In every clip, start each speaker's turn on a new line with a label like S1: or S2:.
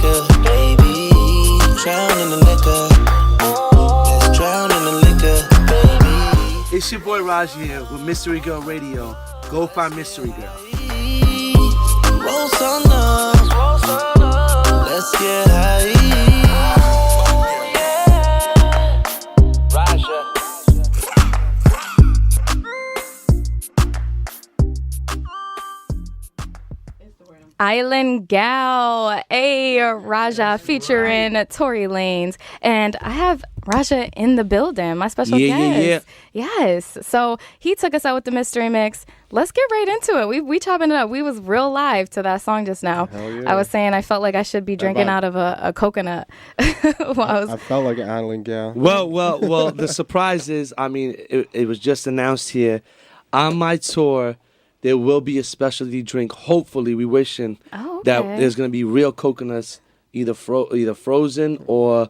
S1: liquor, baby. Drown in the liquor. Let's drown in the liquor, baby.
S2: It's your boy Raj here with Mystery Girl Radio. Go find Mystery Girl.
S1: Roll some up. Let's get high.
S3: Island Gyal, Raja featuring Tory Lanez, and I have Raja in the building, my special guest. Yes, so he took us out with the mystery mix. Let's get right into it. We chopping it up. We was real live to that song just now.
S4: Yeah.
S3: I was saying I felt like I should be drinking out of a coconut.
S4: I felt like an Island Gyal.
S2: Well. The surprise is, I mean, it was just announced here on my tour. There will be a specialty drink. Hopefully, we wishing that there's going to be real coconuts, either frozen or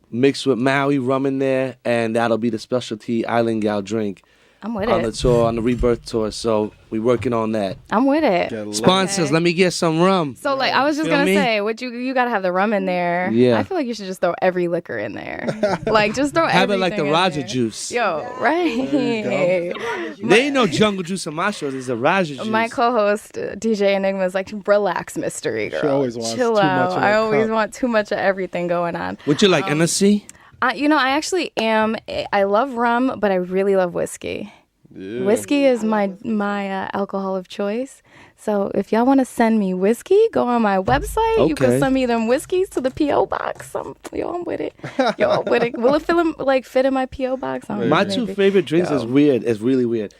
S2: mixed with Maui rum in there, and that'll be the specialty Island Gyal drink.
S3: I'm with
S2: on
S3: it.
S2: The tour, on the Rebirth tour. So we working on that.
S3: I'm with it.
S2: Sponsors, let me get some rum.
S3: So like I was just gonna say, you gotta have the rum in there.
S2: Yeah.
S3: I feel like you should just throw every liquor in there. Like just throw
S2: have
S3: everything
S2: it like the
S3: in
S2: Raja
S3: there.
S2: juice.
S3: Yo, right.
S2: There ain't no jungle juice on my show. There's a Raja juice.
S3: My co-host DJ Enigma is like, relax, mystery girl.
S4: She always wants
S3: chill
S4: too
S3: out.
S4: much of
S3: I
S4: her
S3: always
S4: cup.
S3: want too much of everything going on.
S2: Would you like NSC?
S3: I actually am. I love rum, but I really love whiskey.
S4: Yeah.
S3: Whiskey is my alcohol of choice. So if y'all want to send me whiskey, go on my website. You can send me them whiskeys to the P.O. box. I'm with it. I'm with it. Will it fit in my P.O. box?
S2: My two favorite drinks is weird. It's really weird.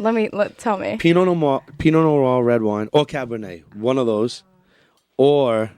S3: Tell me.
S2: Pinot Noir red wine or Cabernet. One of those. Or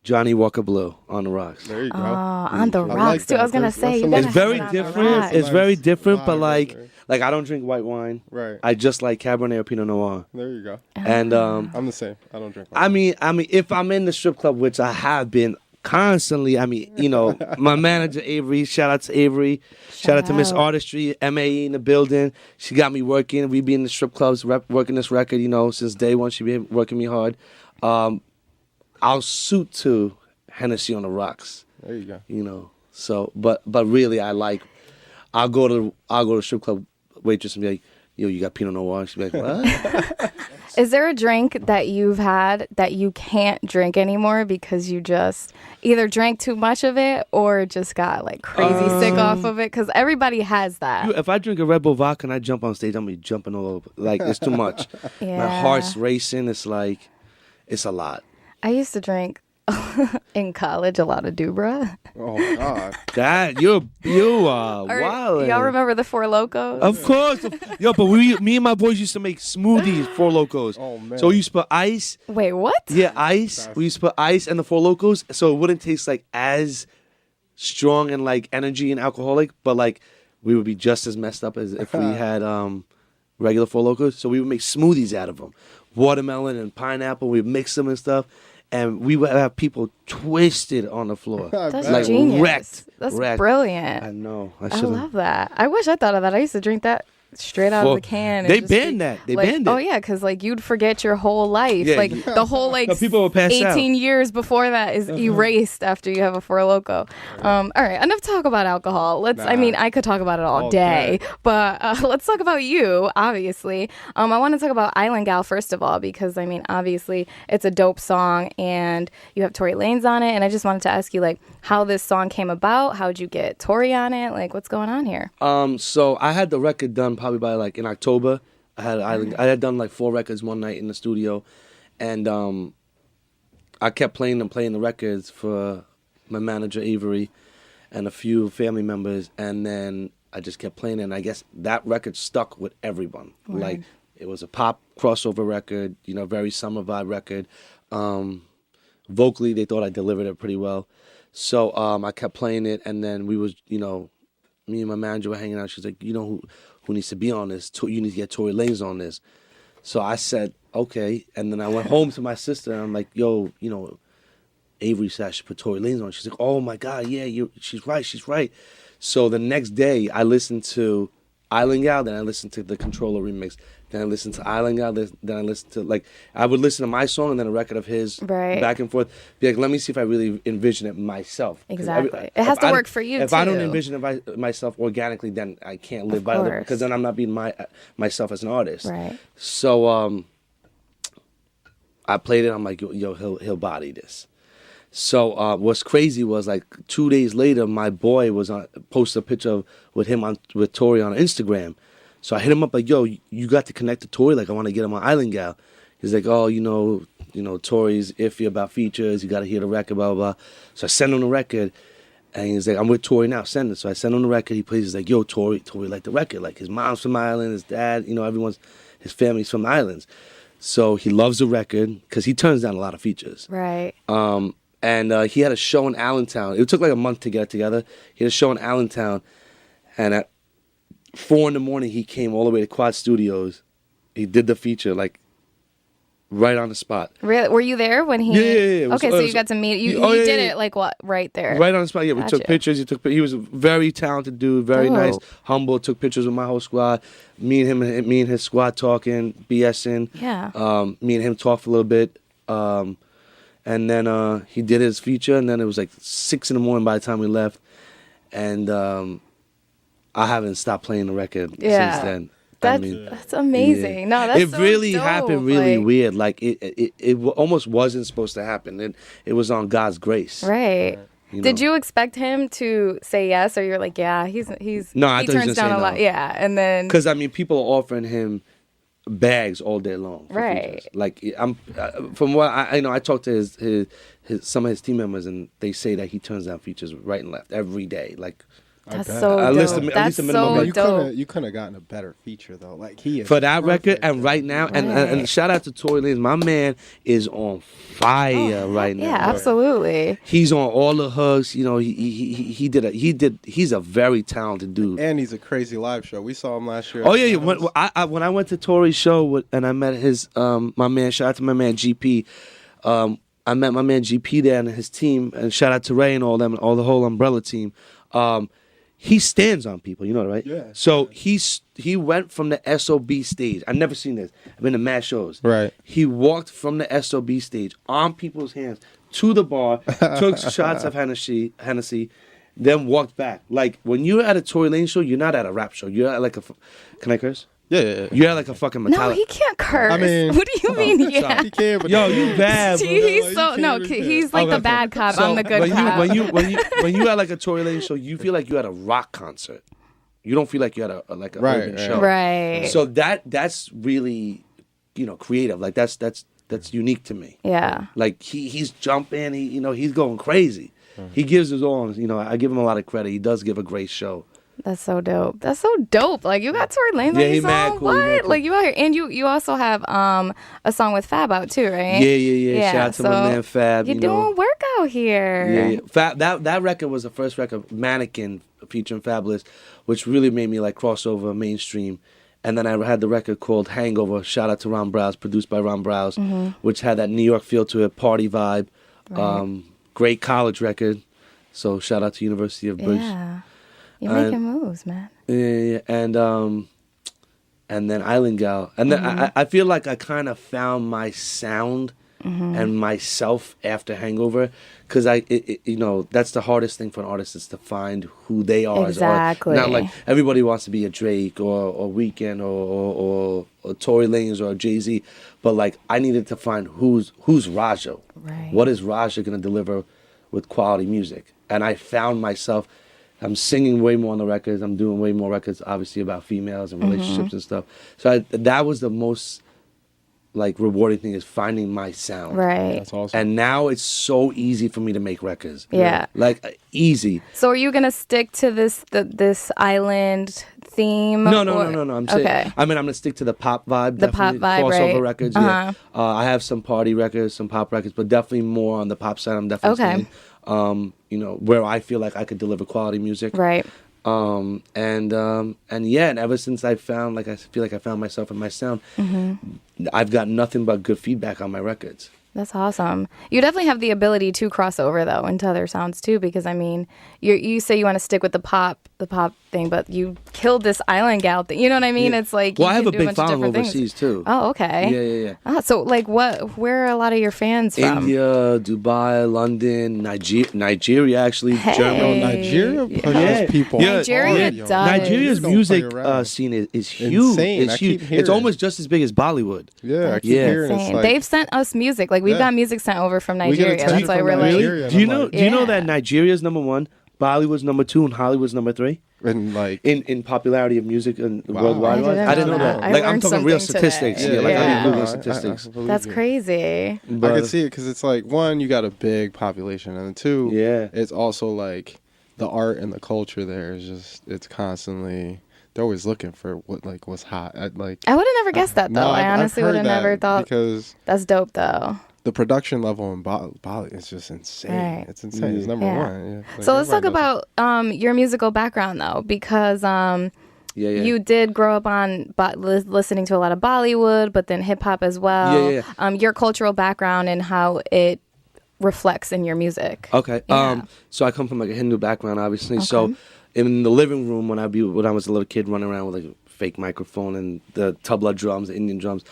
S2: Johnny Walker Blue on the rocks.
S4: There you go.
S3: On the rocks too. I was gonna say
S2: it's very different. It's very different, but like I don't drink white wine.
S4: Right.
S2: I just like Cabernet or Pinot Noir.
S4: There you go.
S2: And
S4: I'm the same. I don't drink white
S2: wine. I mean, if I'm in the strip club, which I have been constantly, my manager Avery, shout out to Avery, shout out to Miss Artistry, MAE in the building. She got me working. We be in the strip clubs working this record, since day one. She been working me hard. I'll suit to Hennessy on the rocks.
S4: There you go.
S2: So but really I'll go to strip club waitress and be like, yo, you got Pinot Noir? She'll be like, what?
S3: Is there a drink that you've had that you can't drink anymore because you just either drank too much of it or just got like crazy sick off of it? Because everybody has that.
S2: If I drink a Red Bull vodka and I jump on stage, I'm gonna be jumping all over. Like, it's too much. My heart's racing. It's like, it's a lot.
S3: I used to drink in college a lot of Dubra.
S4: Oh God.
S2: That you are wild.
S3: Y'all remember the Four Locos?
S2: Of course. Yo, but me and my boys used to make smoothies, Four Locos.
S4: Oh man.
S2: So we used to put ice.
S3: Wait, what?
S2: Yeah, ice. We used to put ice and the Four Locos, so it wouldn't taste like as strong and like energy and alcoholic, but like we would be just as messed up as if we had regular Four Locos. So we would make smoothies out of them, watermelon and pineapple. We'd mix them and stuff. And we would have people twisted on the floor.
S3: That's
S2: like
S3: genius. That's
S2: wrecked.
S3: brilliant.
S2: I know.
S3: I love that. I wish I thought of that. I used to drink that straight out of the can.
S2: They banned that. They banned it.
S3: Oh yeah, because like you'd forget your whole life.
S2: Yeah,
S3: like the whole like
S2: people would pass
S3: 18
S2: out.
S3: years before that is erased after you have a Four Loko. All right, enough talk about alcohol. I could talk about it all day, but let's talk about you. Obviously, I want to talk about Island Gyal first of all because obviously it's a dope song and you have Tory Lanez on it, and I just wanted to ask you like how this song came about. How'd you get Tory on it? Like what's going on here?
S2: So I had the record done probably by like in October. I had done like 4 records one night in the studio, and I kept playing the records for my manager Avery and a few family members, and then I just kept playing it, and I guess that record stuck with everyone.
S3: Right.
S2: Like it was a pop crossover record, very summer vibe record. Vocally they thought I delivered it pretty well. So I kept playing it, and then we was, me and my manager were hanging out. She's like, who needs to be on this? You need to get Tory Lanez on this. So I said, okay. And then I went home to my sister, and I'm like, yo, Avery said I should put Tory Lanez on. She's like, oh my God, yeah, she's right. So the next day I listened to Island Gyal, then I listened to the Controller remix. Then I listened to Island Gyal. Then I listened to, like, I would listen to my song and then a record of his, back and forth. Be like, let me see if I really envision it myself.
S3: Exactly. It has to work for you,
S2: if
S3: too.
S2: I don't envision it myself organically, then I can't live by it, because then I'm not being myself as an artist.
S3: Right.
S2: So I played it. I'm like, yo, he'll body this. So what's crazy was, like, 2 days later, my boy posted a picture with him with Tory on Instagram. So I hit him up like, yo, you got to connect to Tory? Like, I want to get him on Island Gyal. He's like, oh, you know, Tory's iffy about features. You got to hear the record, blah, blah, blah. So I send him the record, and he's like, I'm with Tory now, send it. So I send him the record. He plays, he's like, yo, Tory liked the record. Like, his mom's from the island, his dad, his family's from the islands. So he loves the record because he turns down a lot of features.
S3: Right.
S2: And he had a show in Allentown. It took like a month to get it together. He had a show in Allentown, and at 4 a.m, he came all the way to Quad Studios. He did the feature, like, right on the spot.
S3: Really? Were you there when he?
S2: Yeah.
S3: Okay, so you got to meet. You did it like what? Right there.
S2: Right on the spot. Yeah, we took pictures. He was a very talented dude, very nice, humble. Took pictures with my whole squad. Me and his squad talking, BSing.
S3: Yeah.
S2: Me and him talked for a little bit. And then he did his feature, and then it was like 6 a.m. by the time we left, and I haven't stopped playing the record since then.
S3: That's amazing. Yeah. No, that's
S2: it really
S3: dope.
S2: happened really weird. Like it almost wasn't supposed to happen. It was on God's grace.
S3: Right. Did you expect him to say yes, or you're like, yeah, he's
S2: no, I
S3: he
S2: thought
S3: turns down a lot. Yeah, and then
S2: because people are offering him bags all day long.
S3: Right.
S2: Features. Like I'm from what I talked to his some of his team members, and they say that he turns down features right and left every day. Like.
S3: That's so dope. That's so dope.
S4: You could have gotten a better feature though. Like he is
S2: for that record, and right now, and shout out to Tory Lanez. My man is on fire right now.
S3: Yeah, absolutely.
S2: He's on all the hooks. You know, he's a very talented dude,
S4: and he's a crazy live show. We saw him last year.
S2: Oh yeah. When I went to Tory's show and I met his my man. Shout out to my man GP. I met my man GP there and his team, and shout out to Ray and all them, all the whole Umbrella team. He stands on people, you know, right?
S4: Yeah.
S2: So he went from the SOB stage. I've never seen this. I've been to mad shows.
S4: Right.
S2: He walked from the SOB stage on people's hands to the bar, took shots of Hennessy, then walked back. Like, when you're at a Tory Lanez show, you're not at a rap show. You're at like a... Can I curse?
S4: Yeah.
S2: You're at like a fucking Metallica.
S3: No, he can't curse. I mean, what do you mean? Yeah,
S4: he can. But
S2: yo, you bad.
S3: He's so no. He's like the bad cop. I'm the good cop.
S2: When you at like a Tory Lanez show, you feel like you at a rock concert. You don't feel like you at a urban show.
S3: Right.
S2: So that's really, creative. Like that's unique to me.
S3: Yeah.
S2: Like he's jumping. He's going crazy. He gives his all. I give him a lot of credit. He does give a great show.
S3: That's so dope. That's so dope. Like, you got Tory Lanez on your song?
S2: Cool,
S3: what? Like, you out here. And you also have a song with Fab out too, right?
S2: Yeah. Shout out to my man Fab.
S3: You're doing work out here.
S2: Yeah. Fab, that record was the first record, Mannequin, featuring Fabulous, which really made me like cross over mainstream. And then I had the record called Hangover. Shout out to Ron Browse, produced by Ron Browse, which had that New York feel to it, party vibe. Right. Great college record. So shout out to University of Bridge.
S3: Yeah. You're making moves, man.
S2: Yeah. And then Island Gyal. And then I feel like I kind of found my sound and myself after Hangover, because that's the hardest thing for an artist, is to find who they are.
S3: Exactly.
S2: Not like everybody wants to be a Drake or Weeknd or Tory Lanez or Jay-Z, but like I needed to find who's Raja.
S3: Right.
S2: What is Raja going to deliver with quality music? And I found myself. I'm singing way more on the records. I'm doing way more records, obviously, about females and relationships and stuff. So that was the most like rewarding thing, is finding my sound.
S3: Right.
S4: That's awesome.
S2: And now it's so easy for me to make records.
S3: Yeah.
S2: Like easy.
S3: So are you gonna stick to this island theme?
S2: No. I'm saying.
S3: Okay.
S2: I'm gonna stick to the pop vibe.
S3: The pop vibe,
S2: crossover
S3: right?
S2: records. Yeah. I have some party records, some pop records, but definitely more on the pop side. I'm definitely staying, where I feel like I could deliver quality music.
S3: Right.
S2: And ever since I feel like I found myself and my sound, I've got nothing but good feedback on my records.
S3: That's awesome. You definitely have the ability to cross over though into other sounds too, because I mean, you say you want to stick with the pop thing, but you killed this island gal thing. You know what I mean?
S2: Yeah.
S3: It's like
S2: Well, I
S3: you
S2: have a
S3: can do
S2: big
S3: bunch of
S2: following
S3: different
S2: overseas
S3: things.
S2: too.
S3: Oh, okay.
S2: Yeah.
S3: So like, where are a lot of your fans from?
S2: India, Dubai, London, Nigeria, actually,
S3: Hey.
S2: Germany.
S4: Nigeria pushes people.
S3: Nigeria
S4: hard, yo.
S3: does.
S2: Nigeria's
S4: It's gonna
S2: music
S4: play around.
S2: scene is huge.
S4: Insane.
S2: It's
S4: I keep
S2: huge.
S4: hearing
S2: It's almost just as big as Bollywood.
S4: Yeah, I keep
S2: Yeah.
S4: hearing it's
S3: Insane.
S4: like
S3: They've sent us music. Like we've got music sent over from
S4: We get
S3: Nigeria.
S4: attention
S3: That's why
S4: from
S3: we're like,
S4: Nigeria.
S2: Do you
S4: I'm
S2: know?
S4: like-
S2: Do you know
S3: Yeah.
S2: that Nigeria's number 1, Bollywood's number 2, and Hollywood's number 3
S4: and like
S2: in popularity of music and
S4: Wow.
S2: worldwide?
S3: I didn't
S2: know
S3: know
S2: that.
S3: that. I
S2: Like I'm
S3: learned
S2: talking real
S3: something today.
S2: statistics.
S3: Yeah.
S2: Yeah, like
S3: Yeah.
S2: I'm
S4: no,
S2: Googling
S4: I
S2: statistics.
S4: believe
S3: that's
S4: you.
S3: crazy.
S4: I
S2: But-
S4: could see it because it's like, one, you got a big population, and two,
S2: Yeah.
S4: it's also like the art and the culture there is just, it's constantly, they're always looking for what's hot.
S3: I would have never guessed that though. I honestly would have never thought.
S4: Because
S3: That's dope though.
S4: the production level in Bali is just insane.
S3: Right.
S4: It's insane. It's number
S3: Yeah.
S4: one. Yeah. Like,
S3: So let's talk
S4: everybody knows
S3: about your musical background though, because
S2: Yeah.
S3: you did grow up on listening to a lot of Bollywood, but then hip hop as well.
S2: Yeah.
S3: Your cultural background and how it reflects in your music.
S2: Okay.
S3: Yeah.
S2: So I come from like a Hindu background, obviously. So in the living room when I was a little kid running around with like a fake microphone and the tabla drums, the Indian drums,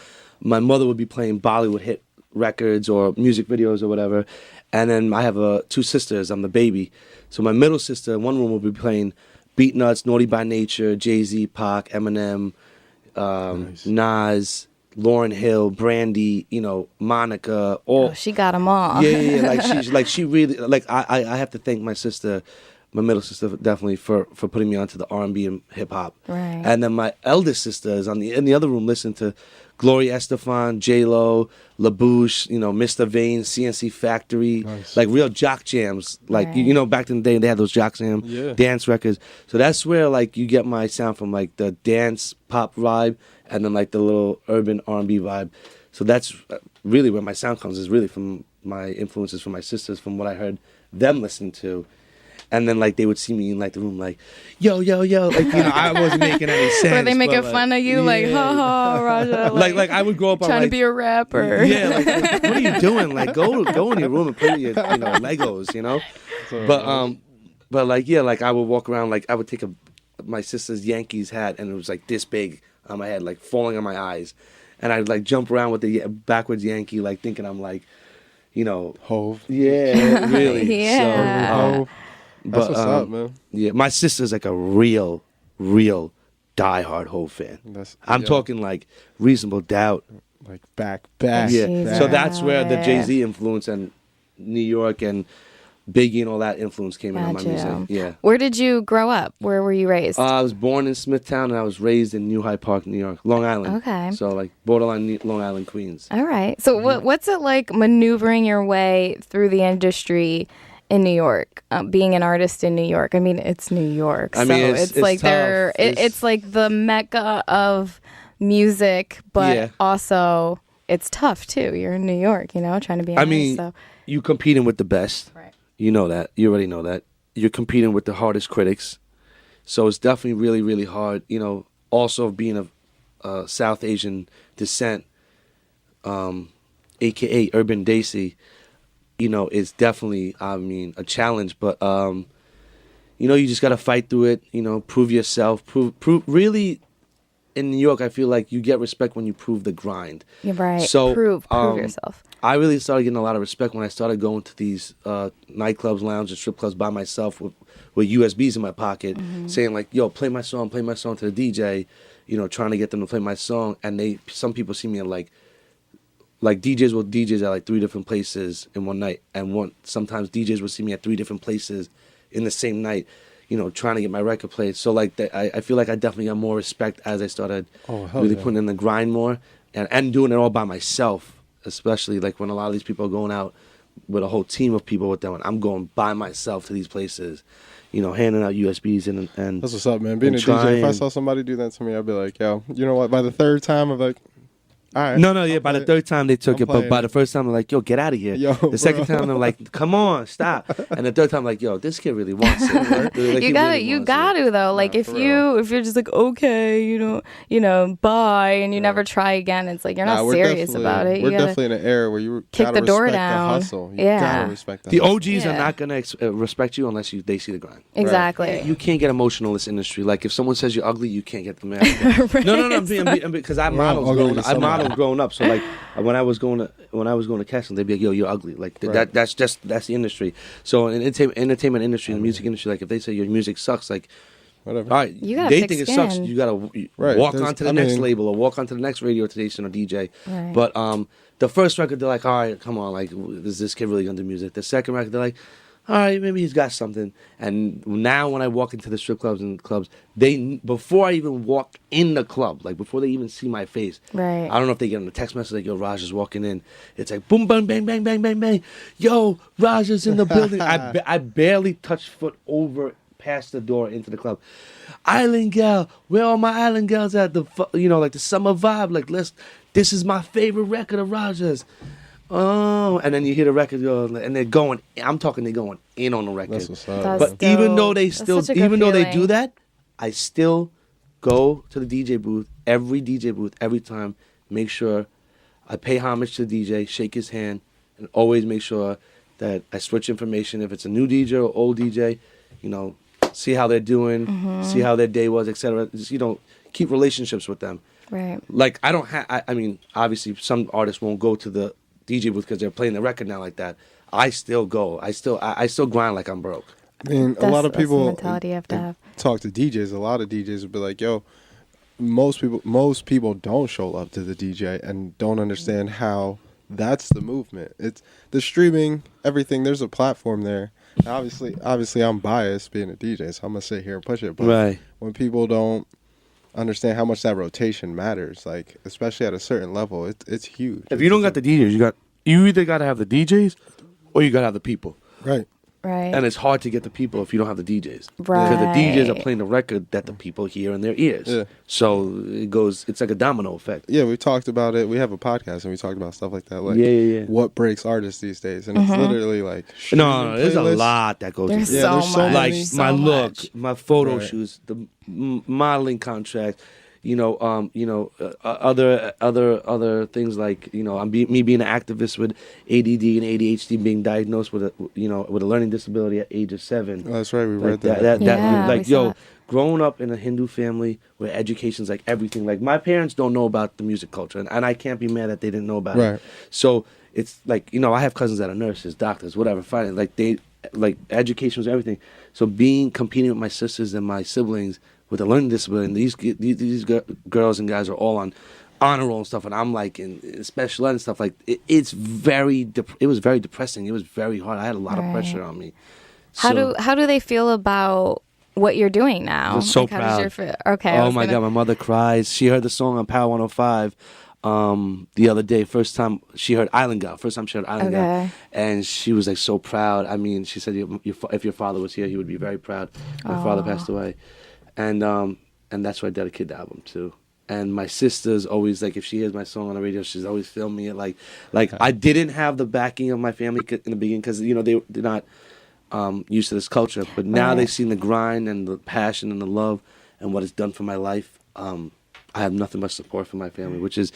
S2: my mother would be playing Bollywood hit records or music videos or whatever. And then I have 2 sisters. I'm the baby. So my middle sister in one room will be playing Beat Nuts, Naughty by Nature, Jay-Z, Pac, Eminem, Nas, Lauryn Hill, Brandy, Monica, all.
S3: Oh, she got them all.
S2: Yeah. Like she really like. I have to thank my sister, my middle sister, definitely for putting me onto the R&B and hip hop.
S3: Right.
S2: And then my eldest sister is in the other room listening to Gloria Estefan, J Lo, LaBouche, Mr. Vane, CNC Factory,
S4: Nice.
S2: like real jock jams. Like
S3: Right.
S2: back in the day they had those jock jam dance records. So that's where like you get my sound from, like the dance pop vibe and then like the little urban R&B vibe. So that's really where my sound comes, is really from my influences from my sisters, from what I heard them listen to. And then like they would see me in like the room like, yo, like I wasn't making any sense.
S3: Were they making
S2: but,
S3: fun of you? Like, ha ha, Raja.
S2: like I would grow up on
S3: trying
S2: like,
S3: to be a rapper.
S2: yeah, like what are you doing? Like go in your room and play with your Legos, But like like I would walk around, like I would take my sister's Yankees hat and it was like this big on my head, like falling on my eyes, and I'd like jump around with the backwards Yankee, like thinking I'm like,
S4: Hove.
S2: yeah, really,
S3: Yeah.
S2: So,
S4: That's what's up, man.
S2: yeah, my sister's like a real diehard Hove fan. I'm talking like Reasonable Doubt.
S4: Like back.
S2: Yeah,
S3: Jesus.
S2: so that's where the
S3: Yeah.
S2: Jay-Z influence and New York and Biggie and all that influence came into my
S3: Gotcha.
S2: music. Yeah.
S3: Where did you grow up? Where were you raised?
S2: I was born in Smithtown and I was raised in New Hyde Park, New York, Long Island.
S3: Okay.
S2: So like borderline Long Island, Queens.
S3: All right. So what's it like maneuvering your way through the industry in New York, being an artist in New York? I mean, it's New York.
S2: I mean,
S3: so
S2: it's
S3: like
S2: tough.
S3: it's like the mecca of music, but
S2: Yeah.
S3: also it's tough too. You're in New York, trying to be an
S2: I
S3: artist.
S2: mean,
S3: So.
S2: you competing with the best.
S3: Right.
S2: You know that. You already know that. You're competing with the hardest critics. So it's definitely really, really hard. Also being of South Asian descent, a.k.a. Urban Desi, it's definitely, a challenge. But, you just got to fight through it, prove yourself. Prove really, in New York, I feel like you get respect when you prove the grind.
S3: You're right.
S2: So,
S3: prove yourself.
S2: I really started getting a lot of respect when I started going to these nightclubs, lounges, strip clubs by myself with USBs in my pocket, saying like, "Yo, play my song to the DJ," trying to get them to play my song. And some people see me like DJs will DJs at like 3 different places in one night, and sometimes DJs will see me at 3 different places in the same night, trying to get my record played. So like I feel like I definitely got more respect as I started really putting in the grind more and doing it all by myself. Especially like when a lot of these people are going out with a whole team of people with them, and I'm going by myself to these places, handing out USBs and
S4: That's what's up, man. Being a DJ, if I saw somebody do that to me, I'd be like, yo, you know what? By the third time, I'm like, all right.
S2: No, yeah. By the third time they took
S4: I'm
S2: it, but
S4: playing
S2: by
S4: it.
S2: the first time they're like, "Yo, get out of here."
S4: Yo,
S2: the second
S4: bro.
S2: time they're like, "Come on, stop." And the third time, like, "Yo, this kid really wants it." Like,
S3: You
S2: he
S3: gotta,
S2: really
S3: you
S2: wants
S3: gotta
S2: it.
S3: though. Like
S4: Nah,
S3: if
S4: for real.
S3: you're just like okay, bye, and you never try again, it's like you're not
S4: we're
S3: serious
S4: definitely-
S3: about it.
S4: We're
S3: You gotta
S4: definitely in an era where you
S3: kick
S4: gotta
S3: the door
S4: respect
S3: down.
S4: the hustle. You
S3: Yeah.
S4: gotta respect the
S2: The
S4: hustle.
S2: OGs are
S3: Yeah.
S2: not gonna respect you unless they see the grind.
S3: exactly.
S2: You can't get emotional in this industry. Like if someone says you're ugly, you can't get them mad. No, I'm being because I
S4: We're all
S2: modeled
S4: ugly
S2: growing
S4: to
S2: up. I
S4: someone.
S2: modeled growing up. So like when I was going to casting, they'd be like, "Yo, you're ugly." Like
S4: Right.
S2: that's the industry. So in entertainment industry, the music industry, like if they say your music sucks, like
S4: Whatever.
S2: all right,
S3: You gotta
S2: they
S3: thick
S2: think it sucks.
S3: skin.
S2: You gotta
S4: Right,
S2: walk
S4: there's-
S2: onto the
S4: I
S2: next
S4: mean-
S2: label or walk onto the next radio station or DJ.
S3: Right.
S2: But the first record, they're like, all right, come on, like is this kid really gonna do music? The second record, they're like, all right, maybe he's got something. And now when I walk into the strip clubs and clubs, before I even walk in the club, like before they even see my face,
S3: Right.
S2: I don't know if they get on a text message like, yo, Raj is walking in. It's like boom, bang, bang, bang, bang, bang, bang. Yo, Raj is in the building. I barely touched foot over past the door into the club. Island Gyal, where all my Island Gyals at? Like the summer vibe. Like this is my favorite record of Raj's. Oh, and then you hear the record go, and they're going. I'm talking, they're going in on the record.
S4: That's what's up.
S3: That's
S2: But
S3: dope.
S2: even though they
S3: That's
S2: still,
S3: such a good
S2: even though they do
S3: feeling.
S2: that, I still go to the DJ booth, every DJ booth, every time. Make sure I pay homage to the DJ, shake his hand, and always make sure that I switch information. If it's a new DJ or old DJ, see how they're doing,
S3: Mm-hmm.
S2: see how their day was, etc. Just, keep relationships with them.
S3: Right.
S2: Like I don't have. I mean, obviously, some artists won't go to the DJ booth because they're playing the record now like that. I still go. I still grind like I'm broke.
S4: I mean, a lot of
S3: That's the
S4: people
S3: mentality you have to have.
S4: talk to DJs. A lot of DJs would be like, "Yo, most people don't show up to the DJ and don't understand how that's the movement. It's the streaming, everything. There's a platform there. Obviously, I'm biased being a DJ, so I'm gonna sit here and push it. But
S2: Right.
S4: when people don't understand how much that rotation matters, like especially at a certain level, it's huge.
S2: If you don't got the DJs, you either got to have the DJs or you got to have the people.
S4: right.
S3: Right.
S2: And it's hard to get the people if you don't have the DJs.
S3: Right.
S2: Because the DJs are playing the record that the people hear in their ears.
S4: Yeah.
S2: So it's like a domino effect.
S4: Yeah, we talked about it. We have a podcast and we talked about stuff like that. Like,
S2: Yeah.
S4: what breaks artists these days? And it's literally like,
S2: No, there's a
S4: playlists.
S2: lot that goes
S3: There's
S2: into
S3: so
S2: it.
S4: there's so
S3: much.
S2: Like
S4: many.
S3: so
S2: my look,
S3: much.
S2: my photo
S4: Right.
S2: shoots, the modeling contract, other things like me being an activist with ADD and ADHD, being diagnosed with a learning disability at age of 7.
S4: Oh, that's right. We
S2: Like
S4: read that.
S3: Yeah,
S2: like
S3: we saw
S2: yo,
S3: it.
S2: growing up in a Hindu family where education's like everything. Like my parents don't know about the music culture, and I can't be mad that they didn't know about
S4: Right.
S2: it. So it's like I have cousins that are nurses, doctors, whatever. Fine, like education was everything. So competing with my sisters and my siblings with a learning disability, and these girls and guys are all on honor roll and stuff, and I'm like in special ed and stuff. Like it was very depressing. It was very hard. I had a lot of
S3: Right.
S2: pressure on me.
S3: How do they feel about what you're doing now?
S2: They're so
S3: Like, how does
S2: proud.
S3: okay. I
S2: Oh
S3: was
S2: my
S3: gonna-
S2: God, my mother cries. She heard the song on Power 105 the other day. First time she heard Island Girl. First time she heard Island Girl.
S3: Okay.
S2: And she was like so proud. I mean, she said if your father was here, he would be very proud. My father passed away. And that's why I dedicated the album to. And my sister's always like, if she hears my song on the radio, she's always filming it. Like I didn't have the backing of my family in the beginning because they're not used to this culture. But now
S3: Right.
S2: they've seen the grind and the passion and the love and what it's done for my life. I have nothing but support from my family, which is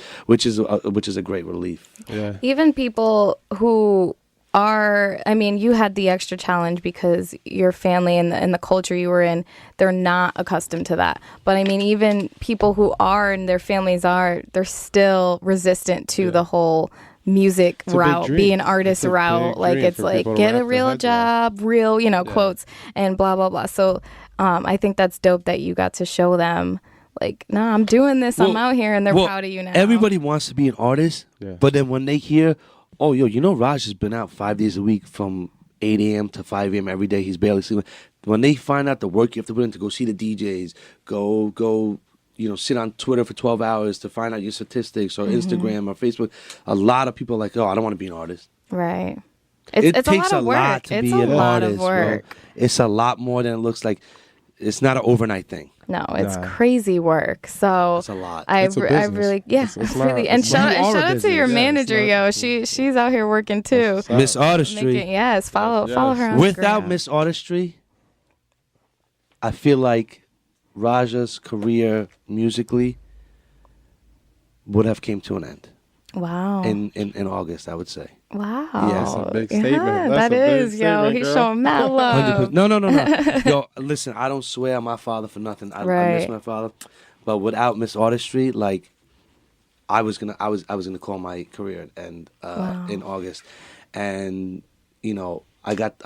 S2: a great relief.
S4: Yeah.
S3: Even people who you had the extra challenge because your family and the culture you were in, they're not accustomed to that. But I mean, even people who are and their families are, they're still resistant to the whole music
S4: It's a big
S3: route,
S4: dream.
S3: be an artist
S4: It's a
S3: route.
S4: big
S3: Like
S4: dream
S3: it's
S4: for
S3: like
S4: people to
S3: get a
S4: wrap their
S3: real
S4: heads around.
S3: job, real, quotes and blah, blah, blah. So I think that's dope that you got to show them like, nah, I'm doing this. I'm out here and they're proud of you now.
S2: Everybody wants to be an artist,
S4: Yeah.
S2: but then when they hear, oh, Raj has been out 5 days a week from 8 a.m. to 5 a.m. every day. He's barely sleeping. When they find out the work you have to put in to go see the DJs, go sit on Twitter for 12 hours to find out your statistics or Instagram or Facebook, a lot of people are like, oh, I don't want to be an artist.
S3: Right.
S2: It
S3: It's
S2: takes
S3: a lot of work.
S2: to
S3: it's
S2: be
S3: a
S2: an
S3: lot
S2: artist,
S3: of work.
S2: bro. It's a lot more than it looks like. it's not an overnight thing.
S3: No, it's crazy work. So
S2: It's a lot.
S3: I
S4: It's a business.
S3: really, yeah,
S4: It's
S3: really.
S4: not-
S3: And
S4: it's
S3: shout
S2: not-
S3: out to your
S4: Yeah,
S3: manager,
S4: it's
S3: yo.
S4: not-
S3: She's out here working too.
S4: That's
S2: Miss
S4: what's up.
S2: Artistry.
S3: Yes, follow her on
S2: Without
S3: Instagram.
S2: Miss Artistry, I feel like Raja's career musically would have came to an end
S3: Wow.
S2: in August, I would say.
S3: Wow.
S2: Yeah,
S4: that's a big
S3: Yeah,
S4: statement. That's
S3: that
S4: a big
S3: is, yo.
S4: statement,
S3: He's
S4: girl.
S3: showing mad love.
S2: 100%. No. Yo, listen, I don't swear on my father for nothing. I miss
S3: Right.
S2: my father, but without Miss Artistry, like I was gonna call my career and
S3: Wow.
S2: in August, and I got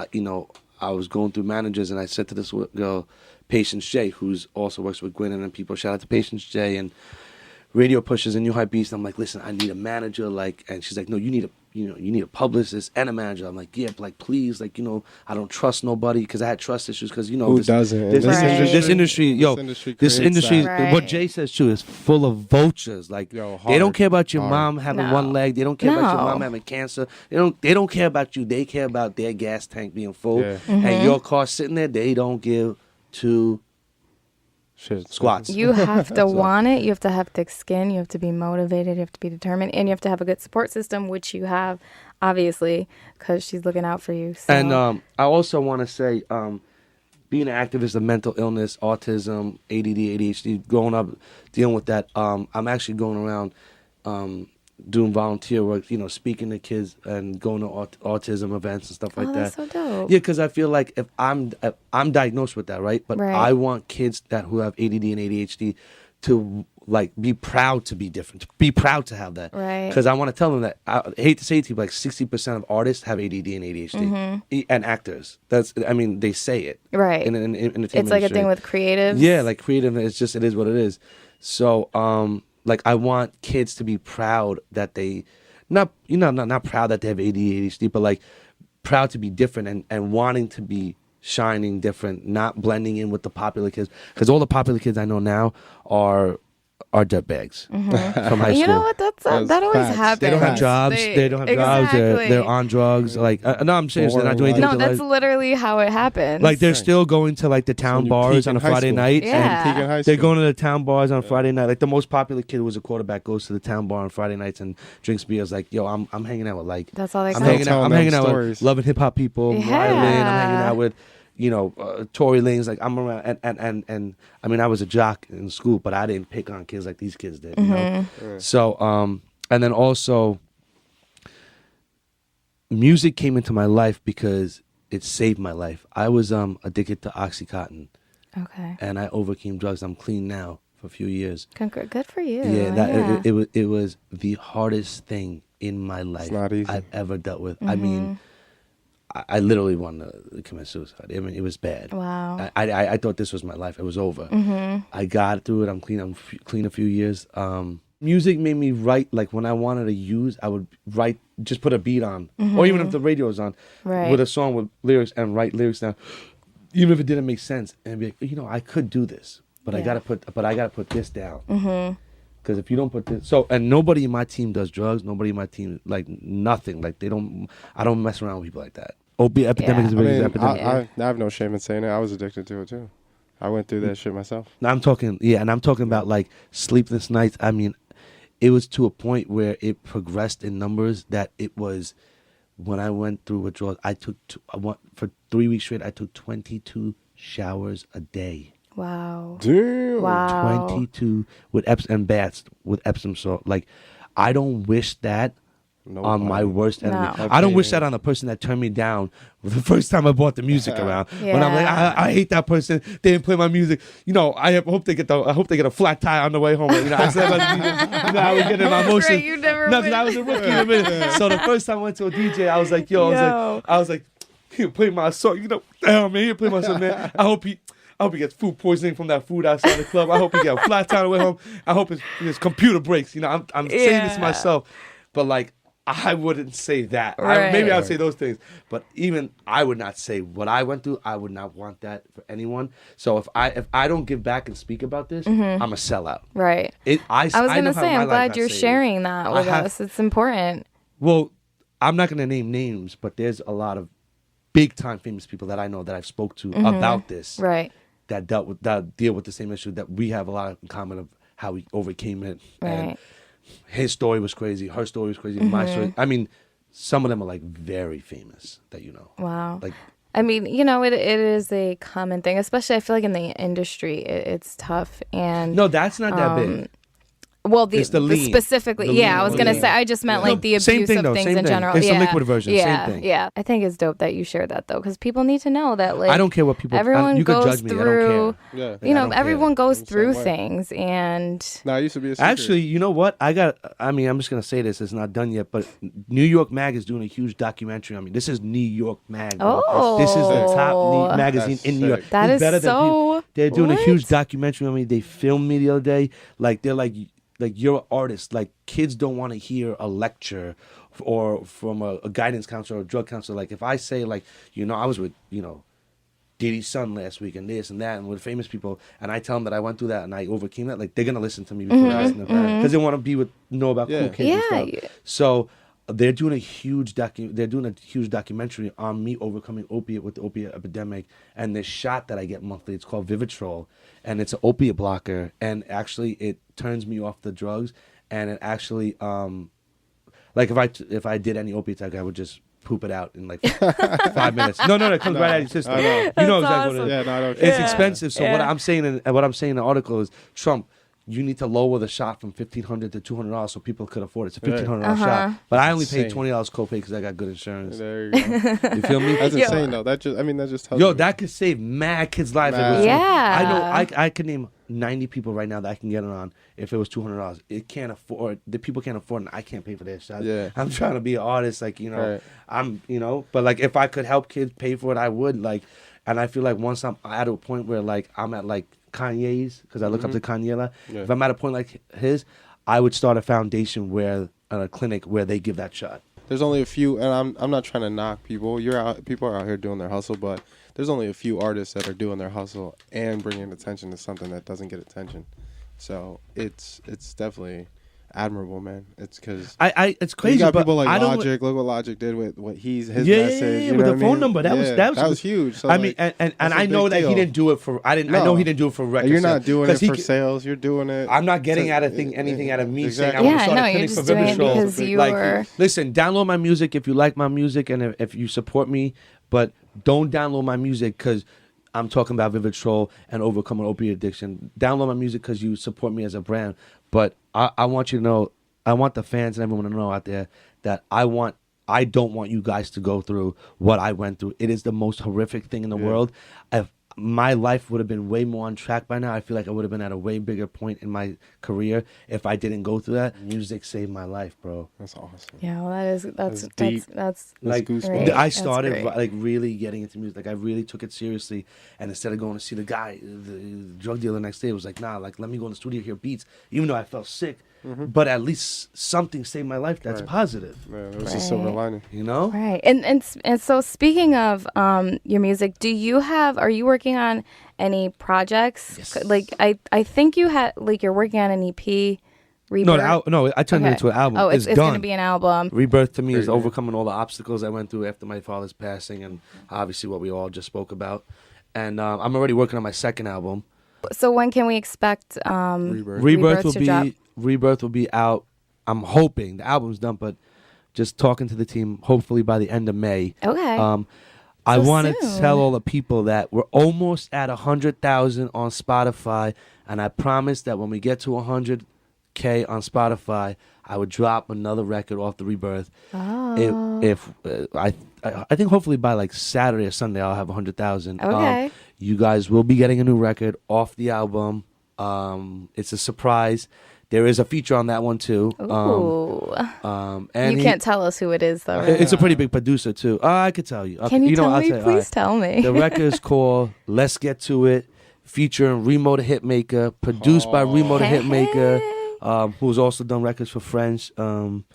S2: I was going through managers and I said to this girl, Patience J, who's also works with Gwen and people. Shout out to Patience J and Radio Pushers and New Hype Beast. I'm like, listen, I need a manager, and she's like, no, you need a publicist and a manager. I'm like, yeah, like please, I don't trust nobody because I had trust issues because
S4: Who doesn't?
S2: This,
S3: Right.
S2: this industry, this industry,
S3: that.
S2: what
S3: Right.
S2: Jay says too, is full of vultures. Like
S4: Yo,
S2: they don't
S4: hard,
S2: care about your
S4: hard.
S2: mom having
S3: No.
S2: one leg. They don't care about your
S3: No.
S2: mom having cancer. They don't care about you. They care about their gas tank being full
S4: Yeah.
S2: and your car sitting there. They don't give two
S4: Shit.
S2: squats.
S3: You have to want it. You have to have thick skin. You have to be motivated. You have to be determined. And you have to have a good support system, which you have, obviously, because she's looking out for you. So.
S2: And I also want to say, being an activist of mental illness, autism, ADD, ADHD, growing up dealing with that, I'm actually going around doing volunteer work, speaking to kids and going to autism events and stuff like
S3: that's
S2: that.
S3: so dope.
S2: Yeah, because I feel like if I'm diagnosed with that, right? But
S3: Right.
S2: I want kids who have ADD and ADHD to be proud to be different, to be proud to have that.
S3: Right.
S2: Because I want to tell them that, I hate to say it to you, but 60% of artists have ADD and ADHD and actors. They say it.
S3: Right.
S2: In the
S3: It's like a
S2: industry.
S3: thing with creatives.
S2: Yeah, like creative. It is what it is. So, I want kids to be proud that they, not proud that they have ADD, ADHD, but proud to be different and wanting to be shining different, not blending in with the popular kids. Because all the popular kids I know now are dirtbags from high school.
S3: You know what? That always
S4: facts.
S3: happens.
S2: They don't have jobs. They don't have jobs.
S3: Exactly.
S2: They're on drugs. No, I'm serious. They're not doing anything.
S3: No,
S2: to,
S3: that's literally how it happens.
S2: they're still going to the town
S4: When you
S2: bars
S4: peak
S2: on
S4: in
S2: a
S4: high
S2: Friday
S4: school.
S2: night.
S3: Yeah.
S2: And
S4: Peak in high
S2: they're
S4: school.
S2: going to the town bars on Friday night. The most popular kid was a quarterback, goes to the town bar on Friday nights and drinks beers. I'm hanging out with
S3: That's all they
S2: I'm
S3: got.
S2: hanging out. I'm
S4: Telling them
S2: hanging out with
S4: stories.
S2: loving hip hop people. Mariah Lynn. I'm hanging
S3: Yeah.
S2: out with Tory Lanez. I'm around and I was a jock in school, but I didn't pick on kids like these kids did. So and then also music came into my life because it saved my life. I was addicted to Oxycontin
S3: Okay.
S2: and I overcame drugs. I'm clean now for a few years.
S3: Good for you.
S2: Yeah, it was the hardest thing in my life
S4: not easy.
S2: I've ever dealt with. I mean, I literally wanted to commit suicide. I mean, it was bad.
S3: Wow.
S2: I thought this was my life. It was over. I got through it. I'm clean. I'm clean a few years. Music made me write. When I wanted to use, I would write, just put a beat on, or even if the radio's on,
S3: Right.
S2: with a song with lyrics and write lyrics down, even if it didn't make sense, and be like, I could do this, but I
S3: Yeah.
S2: gotta put this down. Because if you don't put this, and nobody in my team does drugs. Nobody in my team, nothing. I don't mess around with people like that. Opiate epidemic is a big epidemic.
S4: I have no shame in saying it. I was addicted to it too. I went through that shit myself.
S2: Now I'm talking, and I'm talking about sleepless nights. I mean, it was to a point where it progressed in numbers that it was, when I went through withdrawals, for 3 weeks straight, I took 22 showers a day.
S3: Wow.
S4: Damn.
S3: Wow.
S2: 22 with and baths with Epsom salt. I don't wish that on my worst enemy.
S3: No.
S2: I don't wish that on the person that turned me down the first time I brought the music around. When I'm like,
S3: Yeah.
S2: I hate that person. They didn't play my music. I hope they get a flat tire on the way home. I said, I was getting my emotions.
S3: Right, you never
S2: No, because I
S3: win.
S2: was a rookie in a minute. So the first time I went to a DJ, I was like, I was like, he'll play my song. Damn man, he'll play my song, man. I hope he gets food poisoning from that food outside the club. I hope he get a flat tire on the way home. I hope his computer breaks. I'm saying this to myself, but I wouldn't say that.
S3: Right.
S2: Maybe I would say those things, but even I would not say what I went through. I would not want that for anyone. So if I don't give back and speak about this, I'm a sellout.
S3: Right. I was gonna say, I'm glad you're sharing that with us. It's important.
S2: Well, I'm not gonna name names, but there's a lot of big time famous people that I know that I've spoke to about this.
S3: Right.
S2: that deal with the same issue that we have a lot in common of how we overcame it.
S3: Right.
S2: And his story was crazy. Her story was crazy. My story. I mean, some of them are like very famous that you know.
S3: Wow.
S2: Like,
S3: I mean, you know, it is a common thing, especially I feel like in the industry, it's tough. And
S2: no, that's not that big.
S3: Well,
S2: It's the lean.
S3: specifically,
S2: The
S3: yeah,
S2: lean
S3: I was
S2: one,
S3: gonna
S2: yeah.
S3: say, I just meant like the
S2: Same
S3: abuse
S2: thing,
S3: of
S2: though,
S3: things
S2: same
S3: in
S2: thing.
S3: general.
S2: It's the
S3: yeah.
S2: liquid version, same
S3: Yeah,
S2: thing.
S3: yeah. I think it's dope that you share that though, because people need to know that like
S2: I don't care what people.
S3: everyone
S2: you
S3: goes
S2: can judge me.
S3: through.
S2: I don't care.
S4: Yeah.
S3: You know,
S2: I don't care.
S3: everyone goes
S4: I'm the
S3: through
S4: same way.
S3: things, and
S4: No, I used to be a secret.
S2: Actually, you know what? I'm just going to say this. It's not done yet, but New York Mag is doing a huge documentary on me. This is New York Mag. Bro.
S3: Oh.
S2: This is the top magazine
S4: That's
S2: in New York.
S4: sick.
S3: That
S2: It's
S3: is
S2: better than
S3: so-
S2: people. They're doing a
S3: what?
S2: huge documentary on me. They filmed me the other day. Like, they're like you're an artist. Like, kids don't want to hear a lecture or from a guidance counselor or a drug counselor. Like, if I say, like, you know, I was with, you know, Diddy's son last week and this and that and with famous people, and I tell them that I went through that and I overcame that, like, they're gonna listen to me before they listen to that because they want to know about cool kids and stuff.
S3: Yeah.
S2: So they're doing a huge documentary on me overcoming opiate with the opiate epidemic, and this shot that I get monthly, it's called Vivitrol, and it's an opiate blocker, and actually it turns me off the drugs, and it actually like if I did any opiates, like I would just poop it out in like 5 minutes. No, it comes right out of your system.
S4: I know.
S2: You know exactly
S3: awesome.
S2: what it is.
S4: Yeah, no, I know.
S2: It's expensive. So what
S3: Yeah.
S2: I'm saying in the article is, Trump, you need to lower the shot from $1,500 to $200 so people could afford it. It's a $1,500 shot, but I only paid
S4: Insane.
S2: $20 copay because I got good insurance.
S4: There you go.
S2: You feel me?
S4: That's insane though. That just tells
S2: Yo,
S4: you.
S2: that could save mad kids' lives.
S4: Mad.
S3: Yeah.
S2: I know. I could name 90 people right now that I can get it on if it was $200. It can't afford. The people can't afford, and I can't pay for their shot.
S4: Yeah.
S2: I'm trying to be an artist, like, you know.
S4: Right.
S2: I'm, you know, but like if I could help kids pay for it, I would. Like, and I feel like once I'm at a point where like I'm at like Kanye's, because I look up to Kanye a lot.
S4: Yeah.
S2: If I'm at a point like his, I would start a foundation where a clinic where they give that shot.
S4: There's only a few, and I'm not trying to knock people. People are out here doing their hustle, but there's only a few artists that are doing their hustle and bringing attention to something that doesn't get attention. So it's definitely admirable, man. It's because
S2: It's crazy.
S4: you got
S2: but
S4: people like
S2: I don't.
S4: Logic. Look what Logic did with what his message.
S2: Yeah,
S4: you
S2: with
S4: know
S2: the
S4: what I
S2: phone
S4: mean?
S2: number. That was
S4: huge. So
S2: I mean, and
S4: that's
S2: I
S4: a
S2: know
S4: big
S2: that he
S4: deal.
S2: didn't do it for. I
S4: No.
S2: know he didn't do it for record.
S4: You're not doing it
S2: he
S4: for
S2: could-
S4: sales. You're doing it.
S2: I'm not getting
S4: to-
S2: anything out of me
S4: exactly.
S2: saying I want
S3: Yeah,
S2: to start
S3: no,
S2: a
S3: you're
S2: clinic for
S3: just doing it
S2: Vivitrol.
S3: because you were-
S2: Listen, download my music if you like my music and if you support me, but don't download my music because I'm talking about Vivitrol and overcoming opiate addiction. Download my music because you support me as a brand. But I want you to know, I want the fans and everyone to know out there that I don't want you guys to go through what I went through. It is the most horrific thing in the world. If my life would have been way more on track by now, I feel like I would have been at a way bigger point in my career if I didn't go through that. Music saved my life, bro.
S4: That's awesome.
S3: Yeah, well, that's
S4: deep.
S3: that's
S2: Like
S4: goosebumps.
S3: great.
S2: I
S3: That's
S2: started
S3: great.
S2: like really getting into music. Like I really took it seriously, and instead of going to see the guy, the drug dealer next day, it was like, nah, like let me go in the studio hear beats, even though I felt sick. But at least something saved my life. That's
S4: Right.
S2: positive,
S4: Man, it was a silver
S3: Right.
S4: lining.
S2: you know.
S3: Right. And so speaking of your music, are you working on any projects?
S2: Yes.
S3: Like I think you're working on an EP. Rebirth.
S2: No, I turned it into an album.
S3: Oh, it's
S2: done.
S3: going to be an album.
S2: Rebirth to me is
S4: Very good.
S2: overcoming all the obstacles I went through after my father's passing, and obviously what we all just spoke about. And I'm already working on my second album.
S3: So when can we expect
S4: Rebirth.
S3: Rebirth
S2: Rebirth will be out. I'm hoping the album's done, but just talking to the team, hopefully by the end of May.
S3: Okay.
S2: I
S3: So
S2: want to
S3: soon.
S2: tell all the people that we're almost at 100,000 on Spotify, and I promise that when we get to 100K on Spotify, I would drop another record off the Rebirth.
S3: Oh.
S2: I think hopefully by like Saturday or Sunday I'll have 100,000.
S3: Okay.
S2: You guys will be getting a new record off the album. It's a surprise. There is a feature on that one too.
S3: Ooh.
S2: And
S3: You can't tell us who it is though. Right?
S2: It's a pretty big producer too. I could tell you. Okay,
S3: Can you
S2: know,
S3: tell
S2: I'll
S3: me?
S2: tell you.
S3: Please tell me.
S2: The record is called "Let's Get to It," featuring Remo the Hitmaker, produced by Remo the Hitmaker, who's also done records for French. And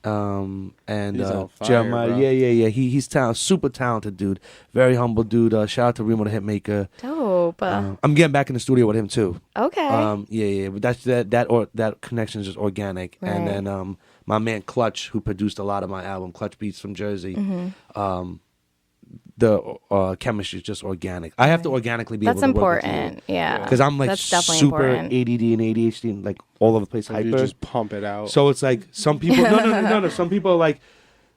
S4: He's on fire,
S2: Jeremiah.
S4: bro.
S2: Yeah. He's super talented dude. Very humble dude. Shout out to Remo the Hitmaker.
S3: Dope.
S2: I'm getting back in the studio with him too.
S3: Okay.
S2: Yeah. But that connection is just organic.
S3: Right.
S2: And then my man Clutch, who produced a lot of my album, Clutch Beats from Jersey.
S3: Mm-hmm.
S2: the chemistry is just organic. I have to organically be
S3: That's
S2: able to work
S3: important.
S2: with you.
S3: Yeah.
S2: Because I'm like
S3: That's definitely
S2: super
S3: important.
S2: ADD and ADHD and like all over the place
S4: If
S2: hyper.
S4: you just pump it out.
S2: So it's like some people no. Some people are like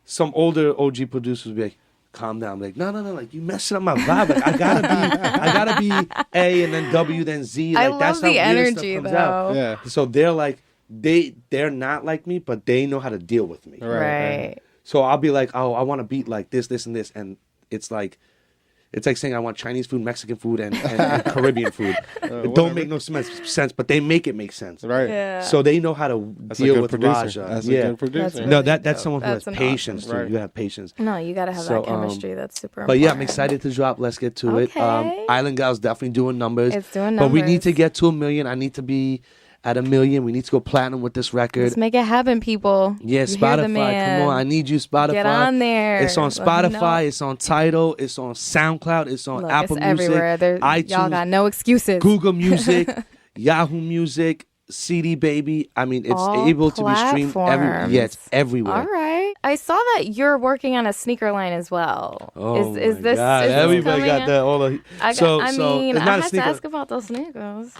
S2: some older OG producers be like, calm down. I'm like, no, like you messing up my vibe. Like, I gotta be A and then W then Z. Like
S3: I
S2: that's
S3: love the
S2: how weird
S3: energy
S2: stuff comes
S3: though.
S2: out.
S4: Yeah.
S2: So they're like they're not like me, but they know how to deal with me.
S3: Right.
S2: So I'll be like, oh, I want a beat like this, and this, and it's like saying I want Chinese food, Mexican food, and Caribbean food. It don't make no sense, but they make it make sense.
S4: Right.
S3: Yeah.
S2: So they know how to
S4: That's a
S2: deal
S4: good
S2: with
S4: producer.
S2: Raja.
S4: That's a
S2: yeah.
S4: good producer.
S3: That's
S2: No,
S3: really
S2: that's
S3: dope.
S2: someone who
S3: That's
S2: has
S3: an
S2: patience
S3: awesome-
S2: too.
S4: Right.
S2: You have patience.
S3: No, you gotta have
S2: So,
S3: that chemistry. That's super
S2: But
S3: important.
S2: yeah, I'm excited to drop. Let's get to it.
S3: Okay.
S2: Island Gal's definitely doing numbers.
S3: It's doing
S2: But we need to
S3: numbers.
S2: get to 1 million. I need to be at 1 million. We need to go platinum with this record.
S3: Let's make it happen, people.
S2: Yeah,
S3: You hear the
S2: Spotify.
S3: man.
S2: Come on, I need you, Spotify.
S3: Get on there.
S2: It's on
S3: Let him know.
S2: Spotify. It's on Tidal. It's on SoundCloud. It's on
S3: Look,
S2: Apple
S3: it's
S2: Music,
S3: everywhere.
S2: iTunes,
S3: Y'all got no excuses.
S2: Google Music, Yahoo Music, CD Baby. I mean, it's
S3: All
S2: able to be streamed
S3: platforms.
S2: Yeah, it's everywhere.
S3: All right. I saw that you're working on a sneaker line as well.
S2: Oh
S3: is
S2: my
S3: this
S2: God.
S3: is this
S2: Everybody
S3: coming
S2: got
S3: in?
S2: that. All the
S3: I
S2: so
S3: mean,
S2: it's
S3: I
S2: not a
S3: have to
S2: sneaker.
S3: ask about those sneakers.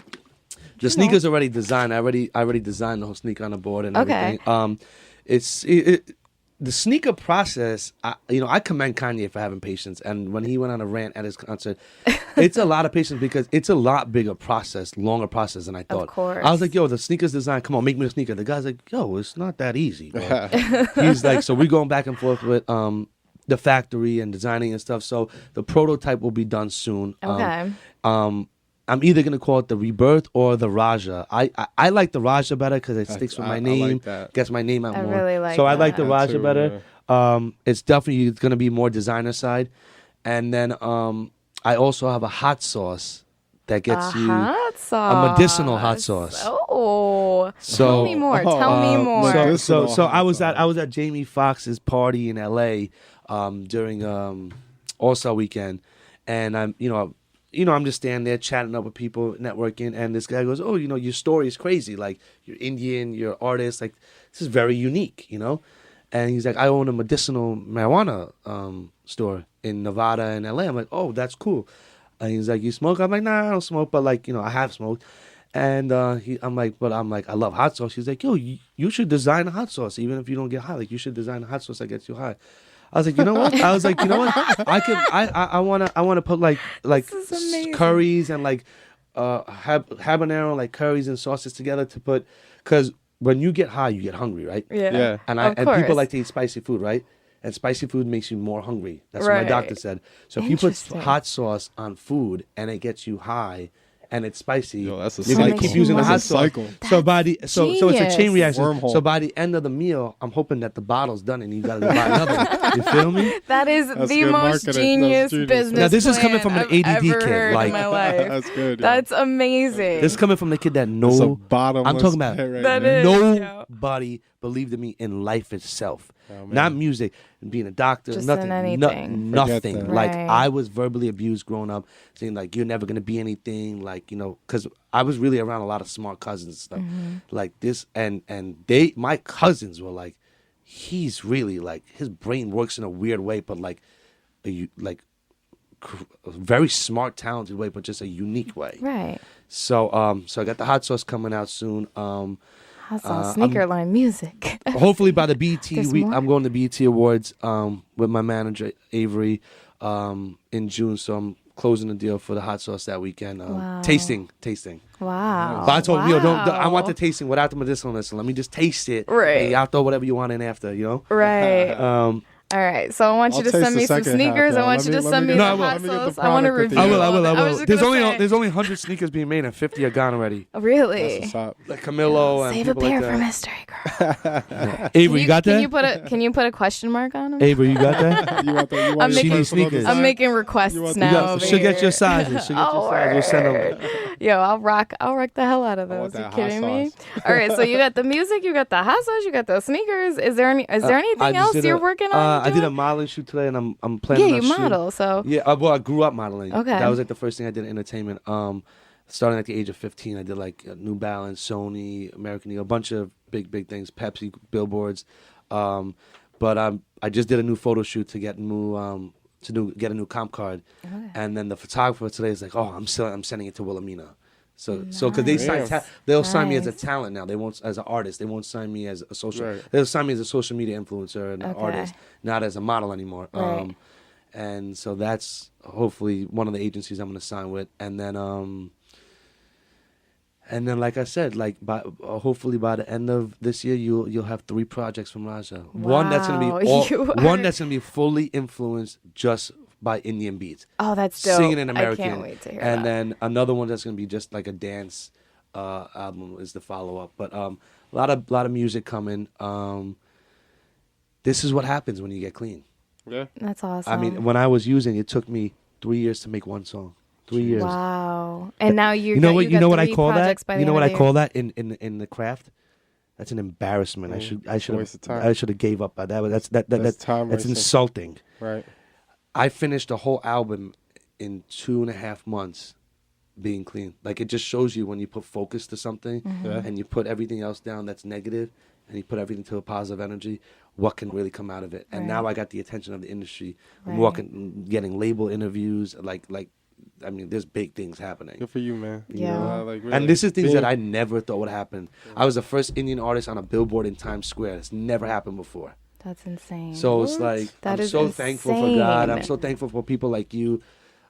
S2: The sneakers already designed. I already designed the whole sneaker on the board and
S3: Okay.
S2: everything. The sneaker process. I commend Kanye for having patience. And when he went on a rant at his concert, it's a lot of patience because it's a lot bigger process, longer process than I thought.
S3: course.
S2: I was like, yo, the sneakers design. Come on, make me a sneaker. The guy's like, yo, it's not that easy. Bro. He's like, so we're going back and forth with the factory and designing and stuff. So the prototype will be done soon.
S3: Okay.
S2: I'm either gonna call it the Rebirth or the Raja. I like the Raja better because it sticks with my
S4: I
S2: name,
S4: like that.
S2: gets my name out
S3: I
S2: more.
S3: really like
S2: so I like the
S3: that.
S2: Raja
S4: Too,
S2: better. It's definitely gonna be more designer side, and then I also have a hot sauce that gets you
S3: Hot sauce.
S2: a medicinal hot sauce.
S3: Oh,
S2: So-
S3: tell me more. Tell me more.
S4: so-
S2: So I was
S4: hot
S2: at Jamie Foxx's party in L.A. During All-Star Weekend, and I'm just standing there chatting up with people, networking, and this guy goes, "Oh, your story is crazy. Like, you're Indian, you're an artist. Like, this is very unique, And he's like, "I own a medicinal marijuana store in Nevada and LA." I'm like, "Oh, that's cool." And he's like, "You smoke?" I'm like, "Nah, I don't smoke, but like, I have smoked." And I'm like, "I love hot sauce." He's like, "Yo, you should design a hot sauce, even if you don't get high. Like, you should design a hot sauce that gets you high." I was like, you know what? I wanna put like
S3: This is amazing.
S2: curries and like habanero, like curries and sauces together to put, because when you get high, you get hungry, right?
S4: Yeah.
S2: And
S3: Of
S2: people
S3: course.
S2: like to eat spicy food, right? And spicy food makes you more hungry. That's what my
S3: Right.
S2: doctor said. So if you put
S3: Interesting.
S2: hot sauce on food and it gets you high and it's spicy,
S4: Yo, that's a
S2: you're gonna
S3: cycle.
S2: keep using the hot
S4: That's a
S2: sauce.
S4: cycle.
S2: So so it's a chain
S3: genius.
S2: reaction.
S4: Wormhole.
S2: So by the end of the meal, I'm hoping that the bottle's done and you gotta buy another one. You feel me?
S3: That is
S4: That's
S3: the
S4: good
S3: most
S4: marketing.
S3: genius
S4: That's genius.
S3: business.
S2: Now, this is coming
S3: plan
S2: from an
S3: I've
S2: ADD
S3: ever
S2: kid,
S3: heard
S2: like-
S3: in my life.
S4: That's good. yeah.
S3: That's amazing.
S2: This coming from the kid that
S4: It's a
S2: no
S4: bottomless
S2: I'm talking about
S4: pit right
S3: That
S4: there.
S3: is- yeah.
S2: nobody believed in me in life itself.
S4: Oh, man.
S2: Not music, being a doctor,
S3: Just
S2: nothing.
S3: in anything.
S2: Nothing.
S4: Forget that.
S2: Like,
S3: Right.
S2: I was verbally abused growing up, saying like, you're never gonna be anything. Like, because I was really around a lot of smart cousins and stuff. Like this, and my cousins were like, he's really like, his brain works in a weird way, but like a very smart, talented way, but just a unique way.
S3: Right.
S2: So I got the hot sauce coming out soon.
S3: Hot sauce, sneaker line music.
S2: Hopefully by the BET
S3: There's
S2: week,
S3: more?
S2: I'm going to BET Awards with my manager Avery in June. So I'm closing the deal for the hot sauce that weekend.
S3: Wow.
S2: Tasting.
S3: Wow.
S2: But I told him, don't, I want the
S3: Wow.
S2: tasting without the medicinalness. So let me just taste it.
S3: Right.
S2: And y'all throw whatever you want in after,
S3: Right. All right, so I want you
S4: I'll
S3: to
S4: taste
S3: send
S4: the
S3: me some
S4: second half,
S3: sneakers. I
S4: y'all.
S3: want
S4: Let
S3: you
S4: me-
S3: to
S4: let
S3: send
S4: me
S3: me
S4: get
S3: the
S4: the-
S3: hot
S4: let me get
S3: sauce.
S4: the
S3: I want to
S4: product with
S3: review.
S4: you.
S2: I will.
S3: was just
S2: There's
S3: gonna
S2: only
S3: say-
S2: there's only 100 sneakers being made and 50 are gone already.
S3: Really.
S4: That's a
S2: Like Camilo and
S3: Save a
S2: people
S3: pair
S2: like
S3: for
S2: that.
S3: mystery girl.
S2: Avery, you got
S3: Can
S2: that?
S3: you put a question mark on them?
S2: Avery, you got that?
S4: You want the, you
S3: I'm
S4: want your
S3: making-
S4: personal
S2: sneakers.
S4: design?
S3: I'm making requests
S4: You want-
S3: now.
S4: you
S3: over
S2: She'll get
S3: here.
S2: your sizes. She'll get your sizes. We'll send them.
S3: Yo, I'll rock the hell out of
S4: I want
S3: those. You
S4: that hot
S3: kidding me?
S4: sauce.
S3: All right, so you got the music, you got the hot sauce, you got the sneakers. Is there
S2: I
S3: anything
S2: just
S3: else
S2: did
S3: you're
S2: a-
S3: working on?
S2: I did a
S3: doing?
S2: modeling shoot today, and I'm planning.
S3: Yeah,
S2: on
S3: you
S2: shooting-
S3: model, so
S2: Yeah, well, I grew up modeling.
S3: Okay.
S2: That was like the first thing I did in entertainment. Starting at the age of 15, I did like New Balance, Sony, American Eagle, a bunch of big things, Pepsi, billboards. But I just did a new photo shoot to get new to get a new comp card, and then the photographer today is like, "Oh, I'm sending it to Wilhelmina." So because they they'll sign me as a talent now. They won't as an artist. They won't sign me as a social.
S4: Right.
S2: They'll sign me as a social media influencer and an artist, not as a model anymore.
S3: Right.
S2: And so that's hopefully one of the agencies I'm going to sign with, and then like I said, like hopefully by the end of this year, you'll have 3 projects from Raja.
S3: Wow,
S2: One that's gonna be fully influenced just by Indian beats.
S3: Oh, that's dope.
S2: Singing in American.
S3: I can't wait to hear
S2: and
S3: that.
S2: then another one that's gonna be just like a dance album is the follow up. But a lot of music coming. This is what happens when you get clean.
S4: Yeah.
S3: That's awesome.
S2: I mean, when I was using, it took me 3 years to make one song. 3 years.
S3: Wow. And now
S2: you know what I call that?
S3: You know what
S2: I call that in the craft? That's an embarrassment. I should have gave up by that. But that's insulting.
S4: Right.
S2: I finished a whole album in 2.5 months being clean. Like, it just shows you when you put focus to something and you put everything else down that's negative and you put everything to a positive energy, what can really come out of it. And now I got the attention of the industry. I'm getting label interviews, like I mean, there's big things happening.
S4: Good for you, man.
S3: Yeah.
S4: You know, like, really
S2: and this is things that I never thought would happen. I was the first Indian artist on a billboard in Times Square. It's never happened before.
S3: That's insane.
S2: So it's like, I'm so thankful for God. I'm so thankful for people like you.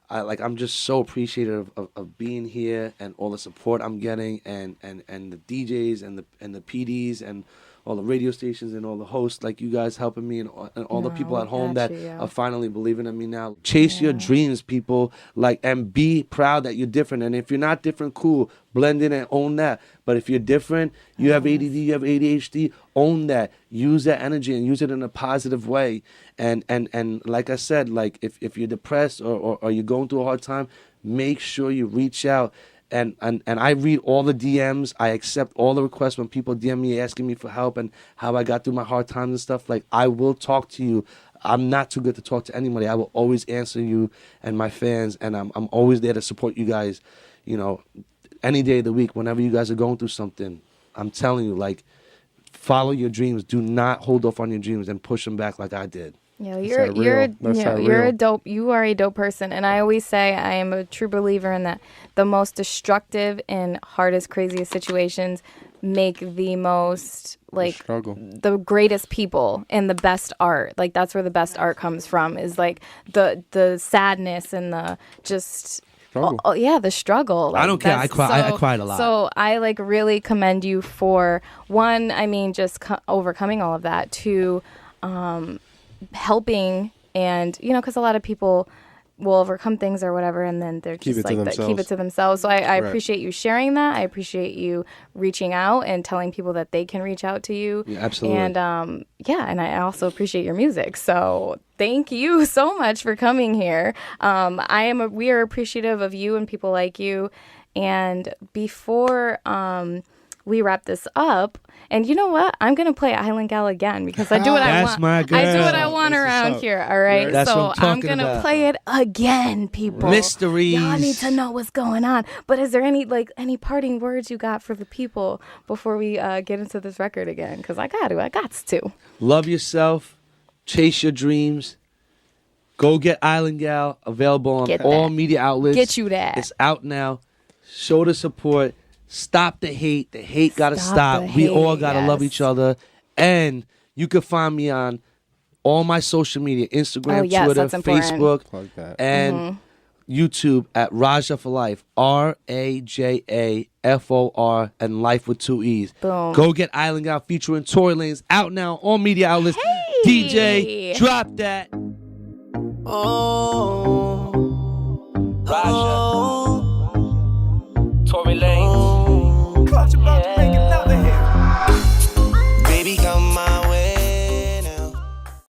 S2: I'm just so appreciative of being here and all the support I'm getting, and the DJs and the PDs and all the radio stations and all the hosts like you guys helping me, and all the people at home that are finally believing in me now. Chase your dreams, people, and be proud that you're different. And if you're not different, cool, blend in and own that. But if you're different, you have ADD, you have ADHD, own that. Use that energy and use it in a positive way. And like I said, like if you're depressed or you're going through a hard time, make sure you reach out. And I read all the DMs. I accept all the requests when people DM me asking me for help and how I got through my hard times and stuff. Like, I will talk to you. I'm not too good to talk to anybody. I will always answer you and my fans, and I'm always there to support you guys, you know, any day of the week, whenever you guys are going through something. I'm telling you, like, follow your dreams. Do not hold off on your dreams and push them back like I did.
S3: Yeah, you're a dope. You are a dope person, and I always say I am a true believer in that. The most destructive and hardest, craziest situations make the most the greatest people and the best art. Like, that's where the best art comes from. Is like the sadness and the just. The struggle. Like,
S2: I don't care. I cried a lot.
S3: So I really commend you for one. I mean, just overcoming all of that. Two, helping, and because a lot of people will overcome things or whatever, and then they're just keep it to themselves. So I appreciate you sharing that. I appreciate you reaching out and telling people that they can reach out to you.
S2: Yeah, absolutely.
S3: And and I also appreciate your music. So thank you so much for coming here. We are appreciative of you and people like you. And before we wrap this up, and you know what? I'm gonna play Island Gal again because I do what I want.
S2: My girl.
S3: I do what I want around here. All right.
S2: That's
S3: so
S2: what I'm
S3: gonna play it again, people.
S2: Mysteries.
S3: Y'all need to know what's going on. But is there any parting words you got for the people before we get into this record again? Because I got to.
S2: Love yourself. Chase your dreams. Go get Island Gal. Available on all media outlets.
S3: Get you that.
S2: It's out now. Show the support. Stop the hate. The hate gotta stop. We all gotta love each other. And you can find me on all my social media: Instagram, Twitter, Facebook, and YouTube at Raja for Life. RAJAFOR, and Life with 2 E's.
S3: Boom.
S2: Go get Island Gal featuring Tory Lanez, out now on media outlets.
S3: Hey.
S2: DJ, drop that.
S1: Oh, Raja.